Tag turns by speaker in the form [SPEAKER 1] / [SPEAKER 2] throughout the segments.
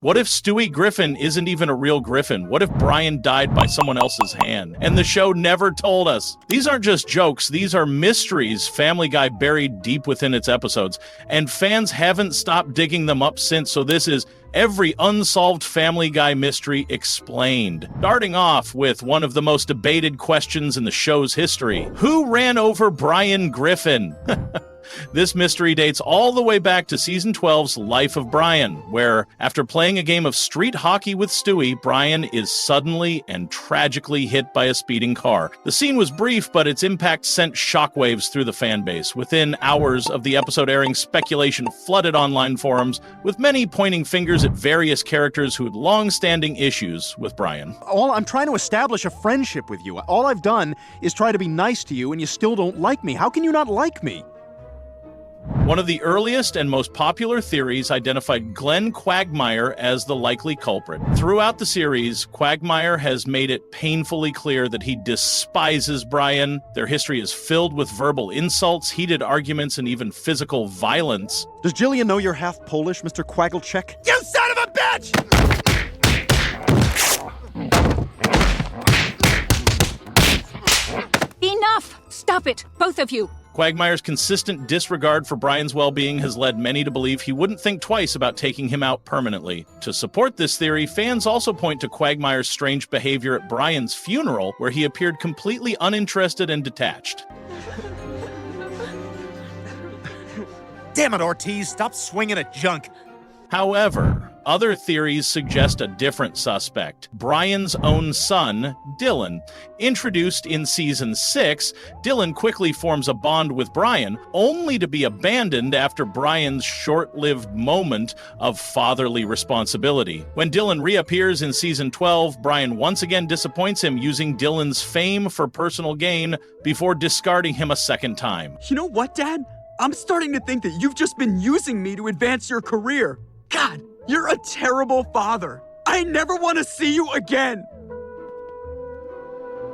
[SPEAKER 1] What if Stewie Griffin isn't even a real Griffin? What if Brian died by someone else's hand? And the show never told us. These aren't just jokes, these are mysteries Family Guy buried deep within its episodes. And fans haven't stopped digging them up since, so this is every unsolved Family Guy mystery explained. Starting off with one of the most debated questions in the show's history. Who ran over Brian Griffin? This mystery dates all the way back to Season 12's Life of Brian, where, after playing a game of street hockey with Stewie, Brian is suddenly and tragically hit by a speeding car. The scene was brief, but its impact sent shockwaves through the fanbase. Within hours of the episode airing, speculation flooded online forums, with many pointing fingers at various characters who had long-standing issues with Brian.
[SPEAKER 2] I'm trying to establish a friendship with you. All I've done is try to be nice to you, and you still don't like me. How can you not like me?
[SPEAKER 1] One of the earliest and most popular theories identified Glenn Quagmire as the likely culprit. Throughout the series, Quagmire has made it painfully clear that he despises Brian. Their history is filled with verbal insults, heated arguments, and even physical violence.
[SPEAKER 2] Does Jillian know you're half Polish, Mr. Quagglecheck?
[SPEAKER 3] You son of a bitch!
[SPEAKER 4] Enough! Stop it, both of you!
[SPEAKER 1] Quagmire's consistent disregard for Brian's well-being has led many to believe he wouldn't think twice about taking him out permanently. To support this theory, fans also point to Quagmire's strange behavior at Brian's funeral, where he appeared completely uninterested and detached.
[SPEAKER 3] Damn it, Ortiz, stop swinging at junk.
[SPEAKER 1] However, other theories suggest a different suspect, Brian's own son, Dylan. Introduced in Season 6, Dylan quickly forms a bond with Brian, only to be abandoned after Brian's short-lived moment of fatherly responsibility. When Dylan reappears in Season 12, Brian once again disappoints him, using Dylan's fame for personal gain before discarding him a second time.
[SPEAKER 5] You know what, Dad? I'm starting to think that you've just been using me to advance your career. God, you're a terrible father. I never want to see you again.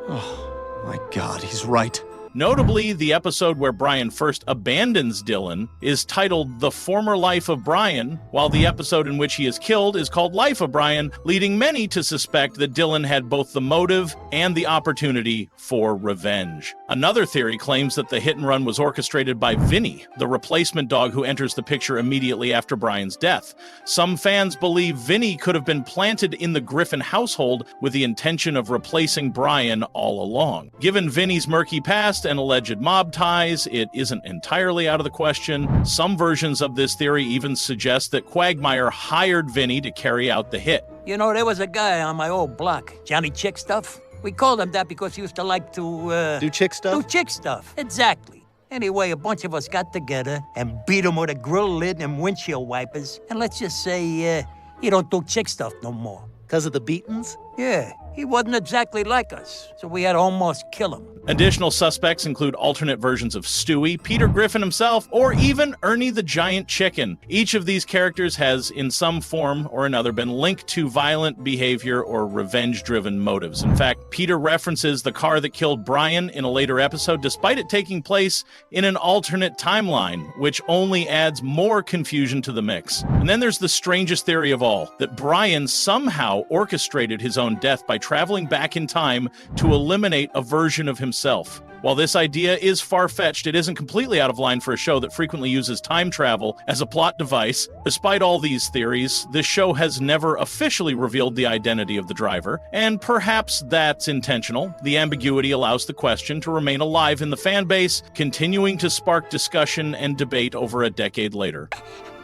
[SPEAKER 2] Oh, my God, he's right.
[SPEAKER 1] Notably, the episode where Brian first abandons Dylan is titled The Former Life of Brian, while the episode in which he is killed is called Life of Brian, leading many to suspect that Dylan had both the motive and the opportunity for revenge. Another theory claims that the hit and run was orchestrated by Vinny, the replacement dog who enters the picture immediately after Brian's death. Some fans believe Vinny could have been planted in the Griffin household with the intention of replacing Brian all along. Given Vinny's murky past and alleged mob ties, it isn't entirely out of the question. Some versions of this theory even suggest that Quagmire hired Vinny to carry out the hit.
[SPEAKER 6] You know, there was a guy on my old block, Johnny Chick Stuff. We called him that because he used to like to,
[SPEAKER 2] Do chick stuff?
[SPEAKER 6] do chick stuff. Exactly. Anyway, a bunch of us got together and beat him with a grill lid and windshield wipers. And let's just say, he don't do chick stuff no more.
[SPEAKER 7] 'Cause of the beatings?
[SPEAKER 6] Yeah, he wasn't exactly like us, so we had to almost kill him.
[SPEAKER 1] Additional suspects include alternate versions of Stewie, Peter Griffin himself, or even Ernie the Giant Chicken. Each of these characters has, in some form or another, been linked to violent behavior or revenge-driven motives. In fact, Peter references the car that killed Brian in a later episode, despite it taking place in an alternate timeline, which only adds more confusion to the mix. And then there's the strangest theory of all, that Brian somehow orchestrated his own death by traveling back in time to eliminate a version of himself. While this idea is far-fetched, it isn't completely out of line for a show that frequently uses time travel as a plot device. Despite all these theories, this show has never officially revealed the identity of the driver, and perhaps that's intentional. The ambiguity allows the question to remain alive in the fan base, continuing to spark discussion and debate over a decade later.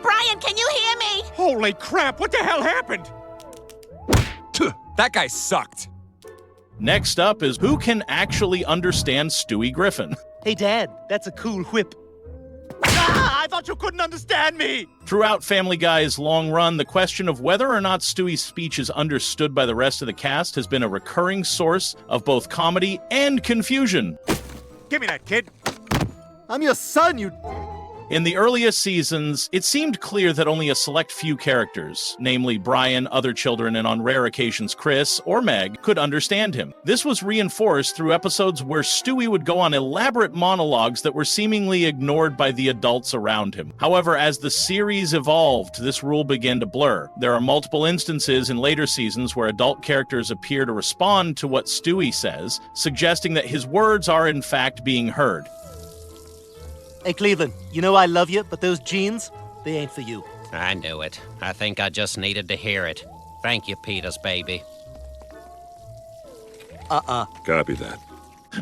[SPEAKER 4] Brian, can you hear me?
[SPEAKER 3] Holy crap, what the hell happened? That guy sucked.
[SPEAKER 1] Next up is who can actually understand Stewie Griffin.
[SPEAKER 7] Hey, Dad, that's a cool whip.
[SPEAKER 3] Ah, I thought you couldn't understand me.
[SPEAKER 1] Throughout Family Guy's long run, the question of whether or not Stewie's speech is understood by the rest of the cast has been a recurring source of both comedy and confusion.
[SPEAKER 3] Give me that, kid.
[SPEAKER 7] I'm your son, you...
[SPEAKER 1] In the earliest seasons, it seemed clear that only a select few characters, namely Brian, other children, and on rare occasions Chris or Meg, could understand him. This was reinforced through episodes where Stewie would go on elaborate monologues that were seemingly ignored by the adults around him. However, as the series evolved, this rule began to blur. There are multiple instances in later seasons where adult characters appear to respond to what Stewie says, suggesting that his words are in fact being heard.
[SPEAKER 7] Hey, Cleveland, you know I love you, but those jeans, they ain't for you.
[SPEAKER 8] I knew it. I think I just needed to hear it. Thank you, Peter's baby.
[SPEAKER 9] Copy that.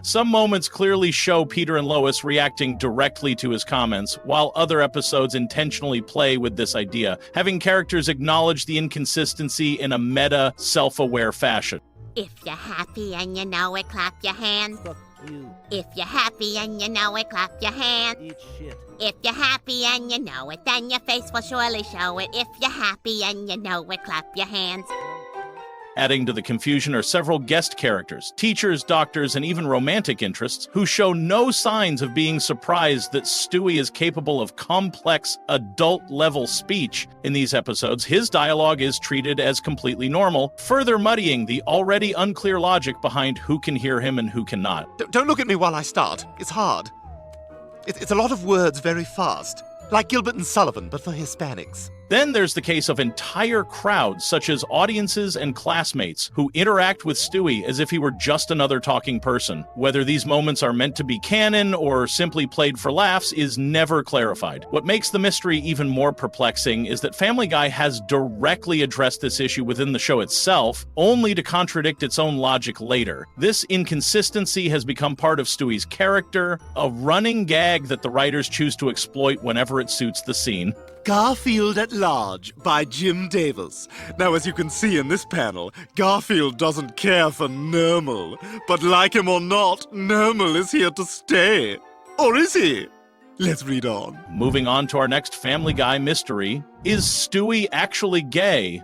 [SPEAKER 1] Some moments clearly show Peter and Lois reacting directly to his comments, while other episodes intentionally play with this idea, having characters acknowledge the inconsistency in a meta, self-aware fashion.
[SPEAKER 10] If you're happy and you know it, clap your hands.
[SPEAKER 7] Fuck you.
[SPEAKER 10] If you're happy and you know it, clap your hands.
[SPEAKER 7] Eat shit.
[SPEAKER 10] If you're happy and you know it, then your face will surely show it. If you're happy and you know it, clap your hands.
[SPEAKER 1] Adding to the confusion are several guest characters, teachers, doctors, and even romantic interests, who show no signs of being surprised that Stewie is capable of complex, adult-level speech. In these episodes, his dialogue is treated as completely normal, further muddying the already unclear logic behind who can hear him and who cannot.
[SPEAKER 11] Don't look at me while I start. It's hard. It's a lot of words very fast. Like Gilbert and Sullivan, but for Hispanics.
[SPEAKER 1] Then there's the case of entire crowds, such as audiences and classmates, who interact with Stewie as if he were just another talking person. Whether these moments are meant to be canon or simply played for laughs is never clarified. What makes the mystery even more perplexing is that Family Guy has directly addressed this issue within the show itself, only to contradict its own logic later. This inconsistency has become part of Stewie's character, a running gag that the writers choose to exploit whenever it suits the scene.
[SPEAKER 11] Garfield at Large by Jim Davis. Now, as you can see in this panel, Garfield doesn't care for normal. But like him or not, normal is here to stay. Or is he? Let's read on.
[SPEAKER 1] Moving on to our next Family Guy mystery, is Stewie actually gay?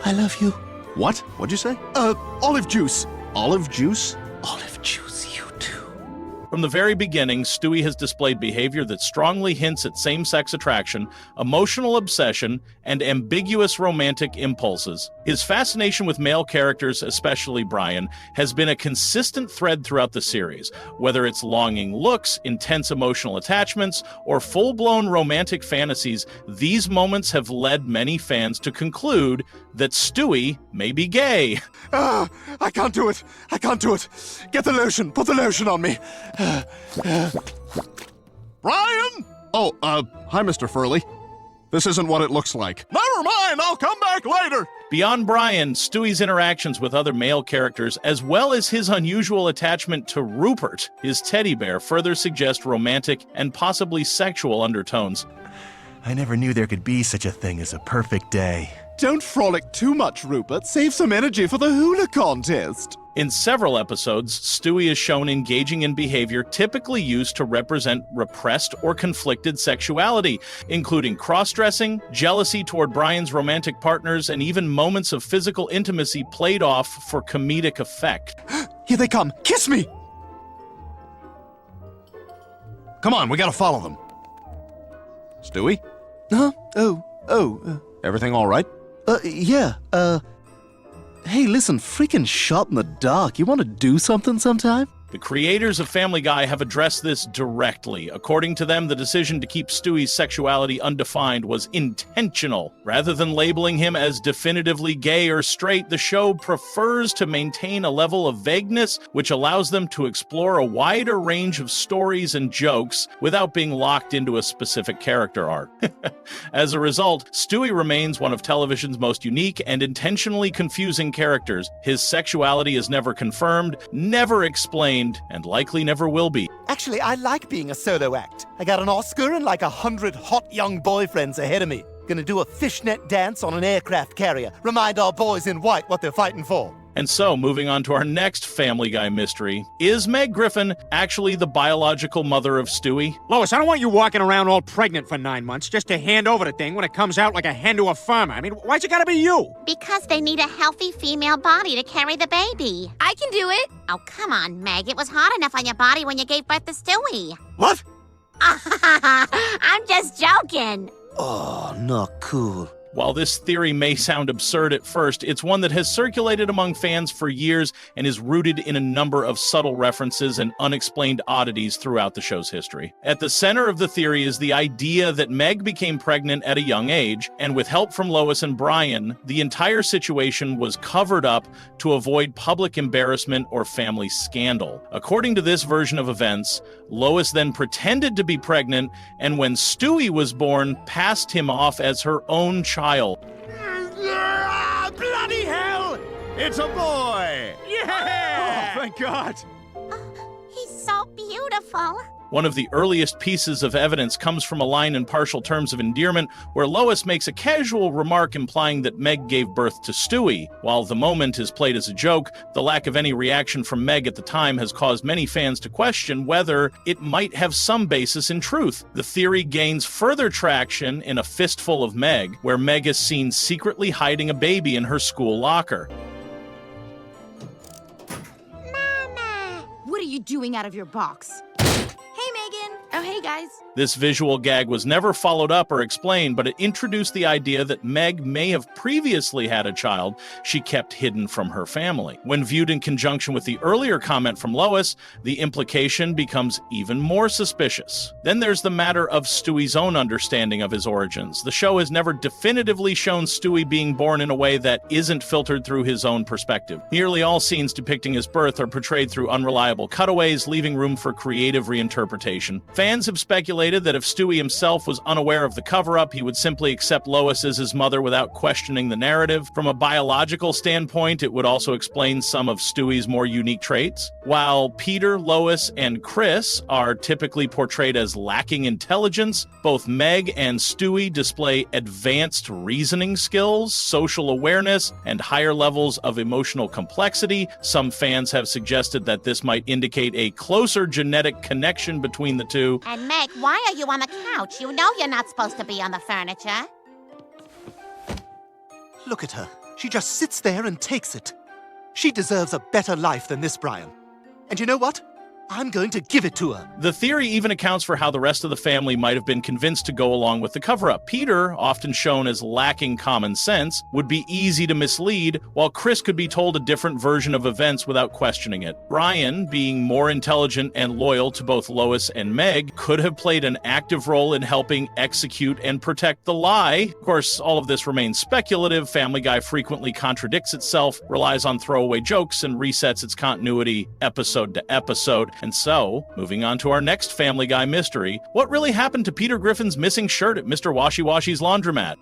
[SPEAKER 11] I love you.
[SPEAKER 2] What? What'd you say?
[SPEAKER 11] Olive juice.
[SPEAKER 2] Olive juice?
[SPEAKER 11] Olive juice, you too.
[SPEAKER 1] From the very beginning, Stewie has displayed behavior that strongly hints at same-sex attraction, emotional obsession, and ambiguous romantic impulses. His fascination with male characters, especially Brian, has been a consistent thread throughout the series. Whether it's longing looks, intense emotional attachments, or full-blown romantic fantasies, these moments have led many fans to conclude that Stewie may be gay.
[SPEAKER 11] I can't do it. I can't do it. Get the lotion. Put the lotion on me.
[SPEAKER 2] Brian? Oh, hi, Mr. Furley. This isn't what it looks like. Never mind, I'll come back later.
[SPEAKER 1] Beyond Brian, Stewie's interactions with other male characters, as well as his unusual attachment to Rupert, his teddy bear, further suggest romantic and possibly sexual undertones.
[SPEAKER 12] I never knew there could be such a thing as a perfect day.
[SPEAKER 11] Don't frolic too much, Rupert. Save some energy for the hula contest.
[SPEAKER 1] In several episodes, Stewie is shown engaging in behavior typically used to represent repressed or conflicted sexuality, including cross-dressing, jealousy toward Brian's romantic partners, and even moments of physical intimacy played off for comedic effect.
[SPEAKER 11] Here they come. Kiss me!
[SPEAKER 2] Come on, we gotta follow them. Stewie?
[SPEAKER 11] Huh?
[SPEAKER 2] Everything all right?
[SPEAKER 11] Yeah, hey, listen, freaking shot in the dark. You want to do something sometime?
[SPEAKER 1] The creators of Family Guy have addressed this directly. According to them, the decision to keep Stewie's sexuality undefined was intentional. Rather than labeling him as definitively gay or straight, the show prefers to maintain a level of vagueness which allows them to explore a wider range of stories and jokes without being locked into a specific character arc. As a result, Stewie remains one of television's most unique and intentionally confusing characters. His sexuality is never confirmed, never explained, and likely never will be.
[SPEAKER 7] Actually, I like being a solo act. I got an Oscar and like 100 hot young boyfriends ahead of me. Gonna do a fishnet dance on an aircraft carrier. Remind our boys in white what they're fighting for.
[SPEAKER 1] And so, moving on to our next Family Guy mystery, is Meg Griffin actually the biological mother of Stewie?
[SPEAKER 3] Lois, I don't want you walking around all pregnant for 9 months just to hand over the thing when it comes out like a hen to a farmer. I mean, why's it gotta be you?
[SPEAKER 10] Because they need a healthy female body to carry the baby.
[SPEAKER 4] I can do it.
[SPEAKER 10] Oh, come on, Meg. It was hard enough on your body when you gave birth to Stewie.
[SPEAKER 3] What?
[SPEAKER 10] I'm just joking.
[SPEAKER 7] Oh, not cool.
[SPEAKER 1] While this theory may sound absurd at first, it's one that has circulated among fans for years and is rooted in a number of subtle references and unexplained oddities throughout the show's history. At the center of the theory is the idea that Meg became pregnant at a young age, and with help from Lois and Brian, the entire situation was covered up to avoid public embarrassment or family scandal. According to this version of events, Lois then pretended to be pregnant, and when Stewie was born, passed him off as her own child.
[SPEAKER 2] Bloody hell! It's a boy! Yeah! Oh, thank God!
[SPEAKER 10] He's so beautiful.
[SPEAKER 1] One of the earliest pieces of evidence comes from a line in Partial Terms of Endearment where Lois makes a casual remark implying that Meg gave birth to Stewie. While the moment is played as a joke, the lack of any reaction from Meg at the time has caused many fans to question whether it might have some basis in truth. The theory gains further traction in A Fistful of Meg, where Meg is seen secretly hiding a baby in her school locker.
[SPEAKER 10] Mama!
[SPEAKER 4] What are you doing out of your box? Hey, Megan. Oh, hey, guys.
[SPEAKER 1] This visual gag was never followed up or explained, but it introduced the idea that Meg may have previously had a child she kept hidden from her family. When viewed in conjunction with the earlier comment from Lois, the implication becomes even more suspicious. Then there's the matter of Stewie's own understanding of his origins. The show has never definitively shown Stewie being born in a way that isn't filtered through his own perspective. Nearly all scenes depicting his birth are portrayed through unreliable cutaways, leaving room for creative reinterpretation. Fans have speculated that if Stewie himself was unaware of the cover-up, he would simply accept Lois as his mother without questioning the narrative. From a biological standpoint, it would also explain some of Stewie's more unique traits. While Peter, Lois, and Chris are typically portrayed as lacking intelligence, both Meg and Stewie display advanced reasoning skills, social awareness, and higher levels of emotional complexity. Some fans have suggested that this might indicate a closer genetic connection between the two.
[SPEAKER 10] And Meg, why are you on the couch? You know you're not supposed to be on the furniture.
[SPEAKER 7] Look at her. She just sits there and takes it. She deserves a better life than this, Brian. And you know what? I'm going to give it to her.
[SPEAKER 1] The theory even accounts for how the rest of the family might have been convinced to go along with the cover-up. Peter, often shown as lacking common sense, would be easy to mislead, while Chris could be told a different version of events without questioning it. Brian, being more intelligent and loyal to both Lois and Meg, could have played an active role in helping execute and protect the lie. Of course, all of this remains speculative. Family Guy frequently contradicts itself, relies on throwaway jokes, and resets its continuity episode to episode. And so, moving on to our next Family Guy mystery, what really happened to Peter Griffin's missing shirt at Mr. Washy Washy's laundromat?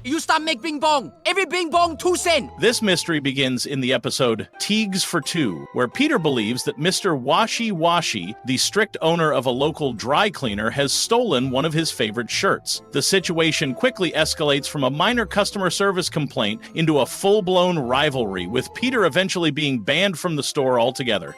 [SPEAKER 5] You stop make bing bong. Every bing bong 2 cents.
[SPEAKER 1] This mystery begins in the episode Teagues for Two, where Peter believes that Mr. Washy Washy, the strict owner of a local dry cleaner, has stolen one of his favorite shirts. The situation quickly escalates from a minor customer service complaint into a full-blown rivalry, with Peter eventually being banned from the store altogether.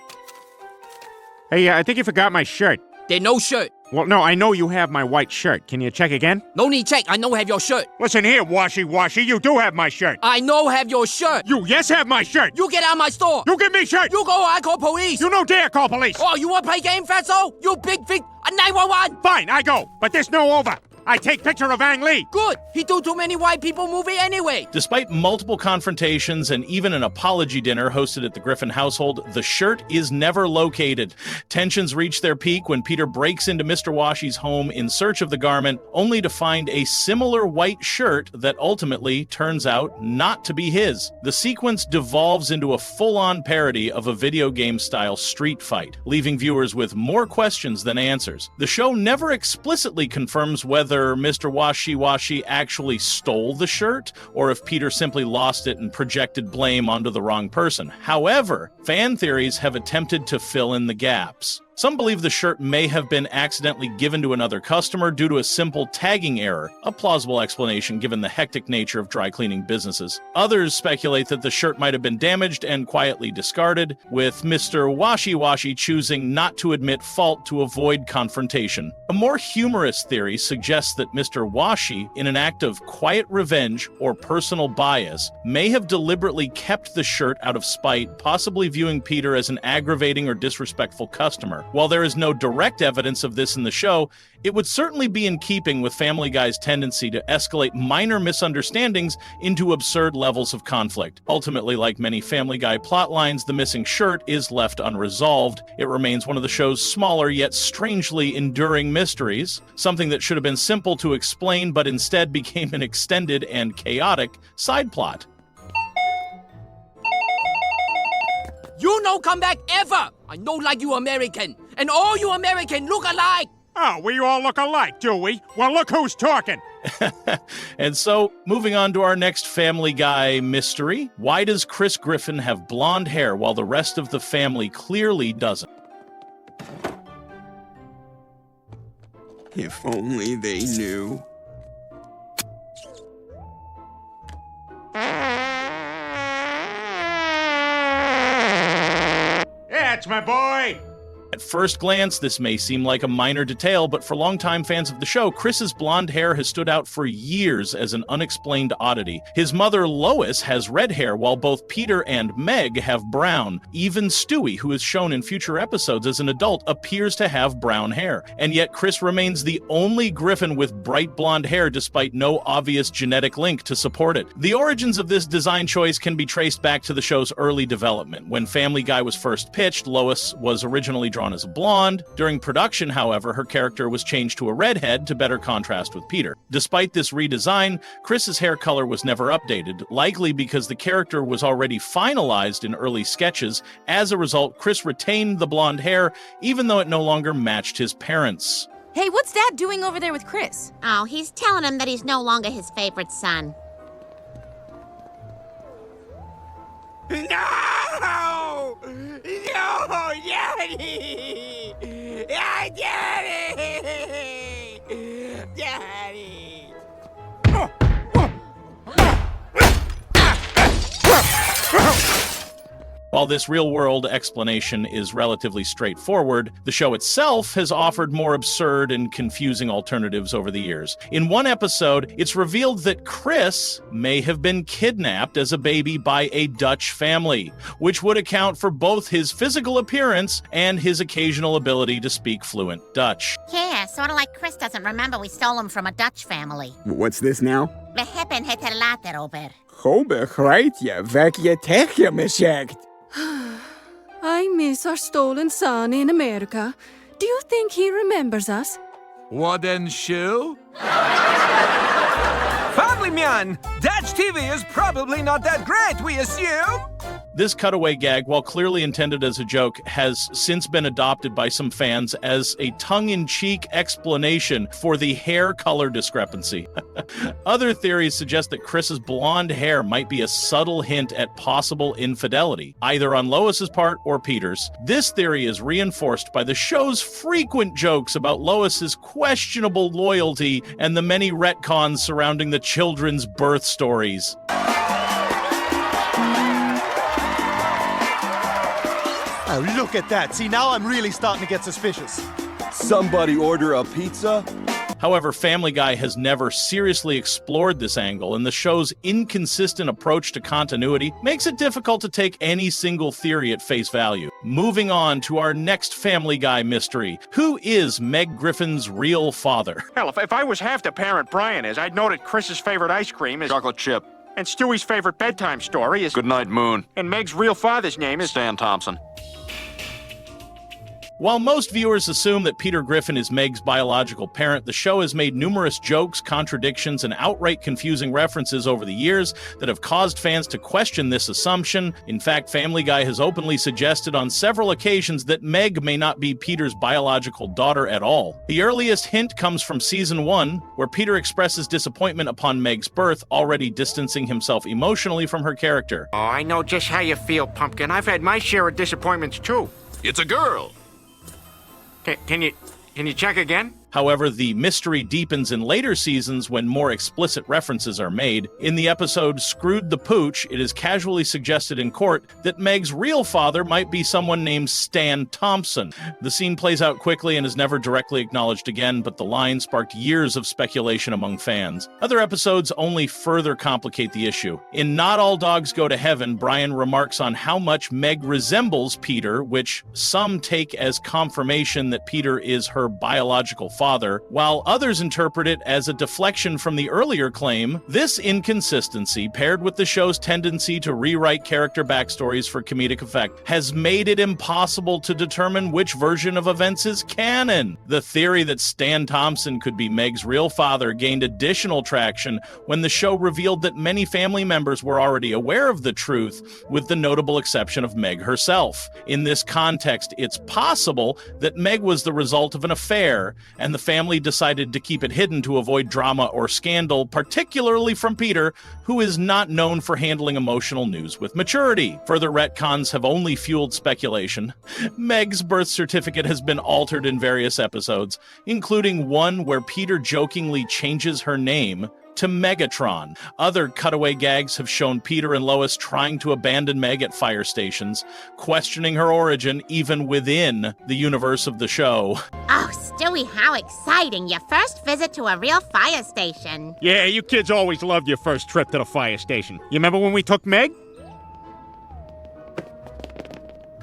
[SPEAKER 3] Hey, I think you forgot my shirt.
[SPEAKER 5] There no shirt.
[SPEAKER 3] Well, no, I know you have my white shirt. Can you check again?
[SPEAKER 5] No need check. I know have your shirt.
[SPEAKER 3] Listen here, Washy Washy, you do have my shirt.
[SPEAKER 5] I know have your shirt.
[SPEAKER 3] You yes have my shirt.
[SPEAKER 5] You get out of my store.
[SPEAKER 3] You give me shirt.
[SPEAKER 5] You go or I call police.
[SPEAKER 3] You no dare call police.
[SPEAKER 5] Oh, you want to play game, fatso? You big 911.
[SPEAKER 3] Fine, I go. But this no over. I take picture of Ang Lee.
[SPEAKER 5] Good. He do too many white people movie anyway.
[SPEAKER 1] Despite multiple confrontations and even an apology dinner hosted at the Griffin household, the shirt is never located. Tensions reach their peak when Peter breaks into Mr. Washy's home in search of the garment, only to find a similar white shirt that ultimately turns out not to be his. The sequence devolves into a full-on parody of a video game-style street fight, leaving viewers with more questions than answers. The show never explicitly confirms whether Mr. Washy Washy actually stole the shirt, or if Peter simply lost it and projected blame onto the wrong person. However, fan theories have attempted to fill in the gaps. Some believe the shirt may have been accidentally given to another customer due to a simple tagging error, a plausible explanation given the hectic nature of dry cleaning businesses. Others speculate that the shirt might have been damaged and quietly discarded, with Mr. Washi choosing not to admit fault to avoid confrontation. A more humorous theory suggests that Mr. Washi, in an act of quiet revenge or personal bias, may have deliberately kept the shirt out of spite, possibly viewing Peter as an aggravating or disrespectful customer. While there is no direct evidence of this in the show, it would certainly be in keeping with Family Guy's tendency to escalate minor misunderstandings into absurd levels of conflict. Ultimately, like many Family Guy plotlines, the missing shirt is left unresolved. It remains one of the show's smaller yet strangely enduring mysteries, something that should have been simple to explain but instead became an extended and chaotic side plot.
[SPEAKER 9] You no come back ever! I no like you American, and all you American look alike!
[SPEAKER 3] Oh, we all look alike, do we? Well, look who's talking!
[SPEAKER 1] And so, moving on to our next Family Guy mystery. Why does Chris Griffin have blonde hair while the rest of the family clearly doesn't?
[SPEAKER 5] If only they knew.
[SPEAKER 3] That's my boy!
[SPEAKER 1] At first glance, this may seem like a minor detail, but for longtime fans of the show, Chris's blonde hair has stood out for years as an unexplained oddity. His mother, Lois, has red hair, while both Peter and Meg have brown. Even Stewie, who is shown in future episodes as an adult, appears to have brown hair. And yet Chris remains the only Griffin with bright blonde hair despite no obvious genetic link to support it. The origins of this design choice can be traced back to the show's early development. When Family Guy was first pitched, Lois was originally drawn as a blonde. During production, however, her character was changed to a redhead to better contrast with Peter. Despite this redesign, Chris's hair color was never updated, likely because the character was already finalized in early sketches. As a result, Chris retained the blonde hair, even though it no longer matched his parents.
[SPEAKER 4] Hey, what's Dad doing over there with Chris?
[SPEAKER 10] Oh, he's telling him that he's no longer his favorite son.
[SPEAKER 9] No! No, Daddy! Daddy! Daddy!
[SPEAKER 1] While this real-world explanation is relatively straightforward, the show itself has offered more absurd and confusing alternatives over the years. In one episode, it's revealed that Chris may have been kidnapped as a baby by a Dutch family, which would account for both his physical appearance and his occasional ability to speak fluent Dutch.
[SPEAKER 10] Yeah, sort of like Chris doesn't remember we stole him from a Dutch family.
[SPEAKER 5] What's this now?
[SPEAKER 10] We hebben het er later over.
[SPEAKER 5] Hoe begrijp je wat je tegen me zegt?
[SPEAKER 13] I miss our stolen son in America. Do you think he remembers us?
[SPEAKER 14] What and shoe?
[SPEAKER 9] Family man! Dutch TV is probably not that great, we assume?
[SPEAKER 1] This cutaway gag, while clearly intended as a joke, has since been adopted by some fans as a tongue-in-cheek explanation for the hair color discrepancy. Other theories suggest that Chris's blonde hair might be a subtle hint at possible infidelity, either on Lois's part or Peter's. This theory is reinforced by the show's frequent jokes about Lois's questionable loyalty and the many retcons surrounding the children's birth stories.
[SPEAKER 7] Oh, look at that. See, now I'm really starting to get suspicious.
[SPEAKER 15] Somebody order a pizza?
[SPEAKER 1] However, Family Guy has never seriously explored this angle, and the show's inconsistent approach to continuity makes it difficult to take any single theory at face value. Moving on to our next Family Guy mystery. Who is Meg Griffin's real father?
[SPEAKER 3] Hell, if I was half the parent Brian is, I'd know that Chris's favorite ice cream is
[SPEAKER 11] Chocolate chip.
[SPEAKER 3] And Stewie's favorite bedtime story is
[SPEAKER 11] Goodnight Moon.
[SPEAKER 3] And Meg's real father's name is
[SPEAKER 11] Stan Thompson.
[SPEAKER 1] While most viewers assume that Peter Griffin is Meg's biological parent, the show has made numerous jokes, contradictions, and outright confusing references over the years that have caused fans to question this assumption. In fact, Family Guy has openly suggested on several occasions that Meg may not be Peter's biological daughter at all. The earliest hint comes from Season 1, where Peter expresses disappointment upon Meg's birth, already distancing himself emotionally from her character.
[SPEAKER 3] Oh, I know just how you feel, Pumpkin. I've had my share of disappointments, too.
[SPEAKER 11] It's a girl.
[SPEAKER 3] Can you check again?
[SPEAKER 1] However, the mystery deepens in later seasons when more explicit references are made. In the episode Screwed the Pooch, it is casually suggested in court that Meg's real father might be someone named Stan Thompson. The scene plays out quickly and is never directly acknowledged again, but the line sparked years of speculation among fans. Other episodes only further complicate the issue. In Not All Dogs Go to Heaven, Brian remarks on how much Meg resembles Peter, which some take as confirmation that Peter is her biological father, while others interpret it as a deflection from the earlier claim. This inconsistency, paired with the show's tendency to rewrite character backstories for comedic effect, has made it impossible to determine which version of events is canon. The theory that Stan Thompson could be Meg's real father gained additional traction when the show revealed that many family members were already aware of the truth, with the notable exception of Meg herself. In this context, it's possible that Meg was the result of an affair, and the family decided to keep it hidden to avoid drama or scandal, particularly from Peter, who is not known for handling emotional news with maturity. Further retcons have only fueled speculation. Meg's birth certificate has been altered in various episodes, including one where Peter jokingly changes her name to Megatron. Other cutaway gags have shown Peter and Lois trying to abandon Meg at fire stations, questioning her origin even within the universe of the show.
[SPEAKER 10] Oh, Stewie, how exciting. Your first visit to a real fire station.
[SPEAKER 3] Yeah, you kids always loved your first trip to the fire station. You remember when we took Meg?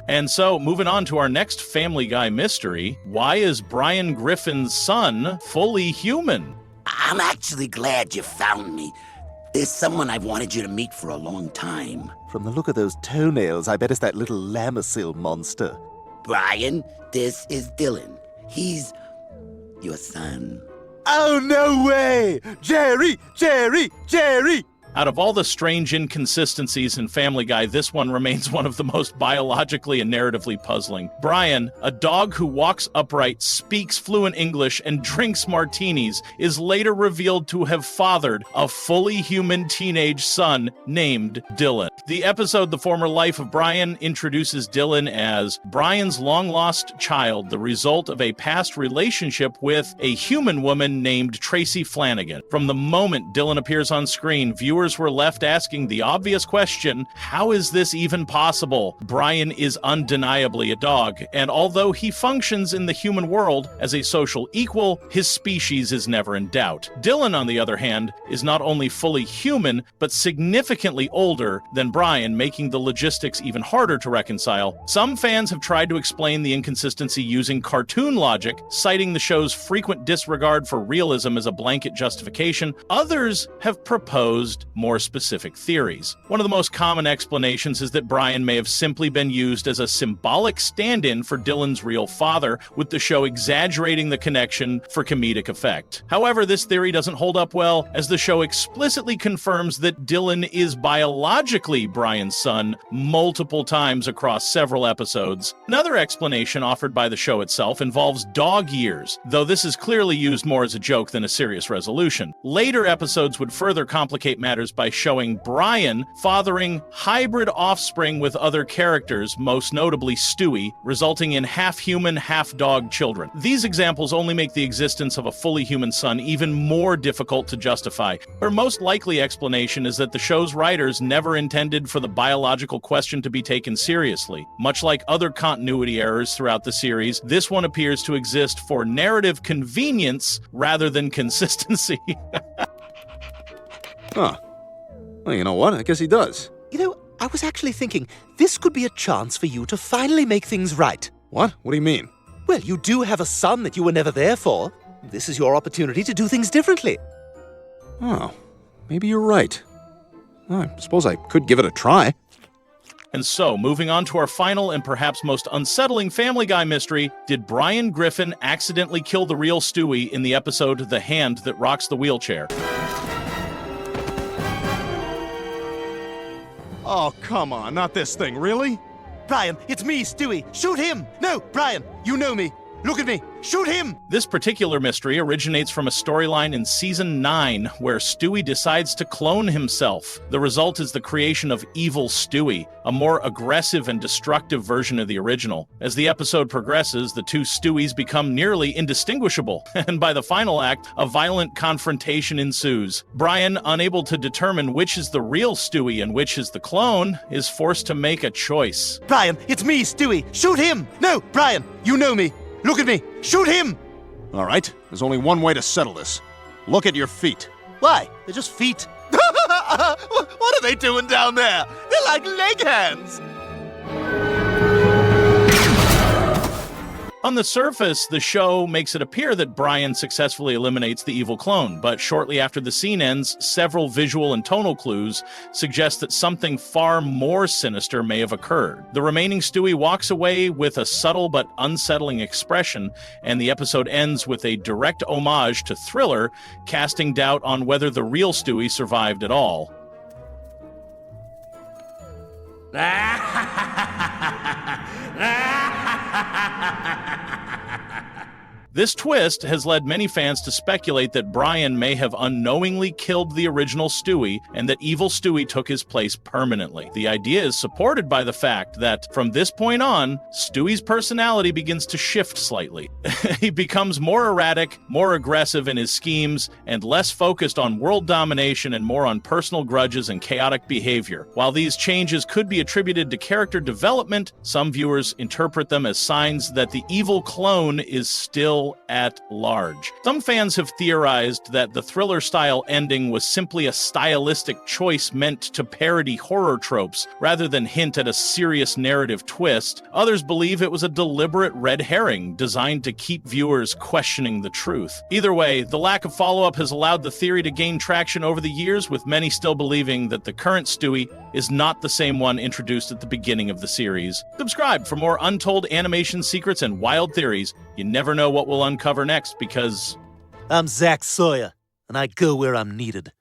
[SPEAKER 1] And so, moving on to our next Family Guy mystery, why is Brian Griffin's son fully human?
[SPEAKER 16] I'm actually glad you found me. There's someone I've wanted you to meet for a long time.
[SPEAKER 7] From the look of those toenails, I bet it's that little Lamisil monster.
[SPEAKER 16] Brian, this is Dylan. He's your son.
[SPEAKER 7] Oh, no way! Jerry!
[SPEAKER 1] Out of all the strange inconsistencies in Family Guy, this one remains one of the most biologically and narratively puzzling. Brian, a dog who walks upright, speaks fluent English, and drinks martinis, is later revealed to have fathered a fully human teenage son named Dylan. The episode The Former Life of Brian introduces Dylan as Brian's long-lost child, the result of a past relationship with a human woman named Tracy Flanagan. From the moment Dylan appears on screen, viewers were left asking the obvious question, how is this even possible? Brian is undeniably a dog, and although he functions in the human world as a social equal, his species is never in doubt. Dylan, on the other hand, is not only fully human, but significantly older than Brian, making the logistics even harder to reconcile. Some fans have tried to explain the inconsistency using cartoon logic, citing the show's frequent disregard for realism as a blanket justification. Others have proposed more specific theories. One of the most common explanations is that Brian may have simply been used as a symbolic stand-in for Dylan's real father, with the show exaggerating the connection for comedic effect. However, this theory doesn't hold up well, as the show explicitly confirms that Dylan is biologically Brian's son multiple times across several episodes. Another explanation offered by the show itself involves dog years, though this is clearly used more as a joke than a serious resolution. Later episodes would further complicate matters by showing Brian fathering hybrid offspring with other characters, most notably Stewie, resulting in half-human, half-dog children. These examples only make the existence of a fully human son even more difficult to justify. Our most likely explanation is that the show's writers never intended for the biological question to be taken seriously. Much like other continuity errors throughout the series, this one appears to exist for narrative convenience rather than consistency.
[SPEAKER 2] Huh. Well, you know what? I guess he does.
[SPEAKER 7] You know, I was actually thinking this could be a chance for you to finally make things right.
[SPEAKER 2] What? What do you mean?
[SPEAKER 7] Well, you do have a son that you were never there for. This is your opportunity to do things differently.
[SPEAKER 2] Oh, maybe you're right. Well, I suppose I could give it a try.
[SPEAKER 1] And so, moving on to our final and perhaps most unsettling Family Guy mystery, did Brian Griffin accidentally kill the real Stewie in the episode The Hand That Rocks the Wheelchair?
[SPEAKER 2] Oh, come on, not this thing, really?
[SPEAKER 7] Brian, it's me, Stewie. Shoot him! No, Brian, you know me. Look at me! Shoot him!
[SPEAKER 1] This particular mystery originates from a storyline in Season 9 where Stewie decides to clone himself. The result is the creation of Evil Stewie, a more aggressive and destructive version of the original. As the episode progresses, the two Stewies become nearly indistinguishable, and by the final act, a violent confrontation ensues. Brian, unable to determine which is the real Stewie and which is the clone, is forced to make a choice.
[SPEAKER 7] Brian, it's me, Stewie! Shoot him! No, Brian, you know me! Look at me! Shoot him!
[SPEAKER 2] All right, there's only one way to settle this. Look at your feet.
[SPEAKER 7] Why? They're just feet.
[SPEAKER 11] What are they doing down there? They're like leg hands.
[SPEAKER 1] On the surface, the show makes it appear that Brian successfully eliminates the evil clone, but shortly after the scene ends, several visual and tonal clues suggest that something far more sinister may have occurred. The remaining Stewie walks away with a subtle but unsettling expression, and the episode ends with a direct homage to Thriller, casting doubt on whether the real Stewie survived at all. This twist has led many fans to speculate that Brian may have unknowingly killed the original Stewie and that evil Stewie took his place permanently. The idea is supported by the fact that, from this point on, Stewie's personality begins to shift slightly. He becomes more erratic, more aggressive in his schemes, and less focused on world domination and more on personal grudges and chaotic behavior. While these changes could be attributed to character development, some viewers interpret them as signs that the evil clone is still at large. Some fans have theorized that the Thriller-style ending was simply a stylistic choice meant to parody horror tropes rather than hint at a serious narrative twist. Others believe it was a deliberate red herring designed to keep viewers questioning the truth. Either way, the lack of follow-up has allowed the theory to gain traction over the years, with many still believing that the current Stewie is not the same one introduced at the beginning of the series. Subscribe for more untold animation secrets and wild theories. You never know what we'll uncover next, because
[SPEAKER 7] I'm Zach Sawyer, and I go where I'm needed.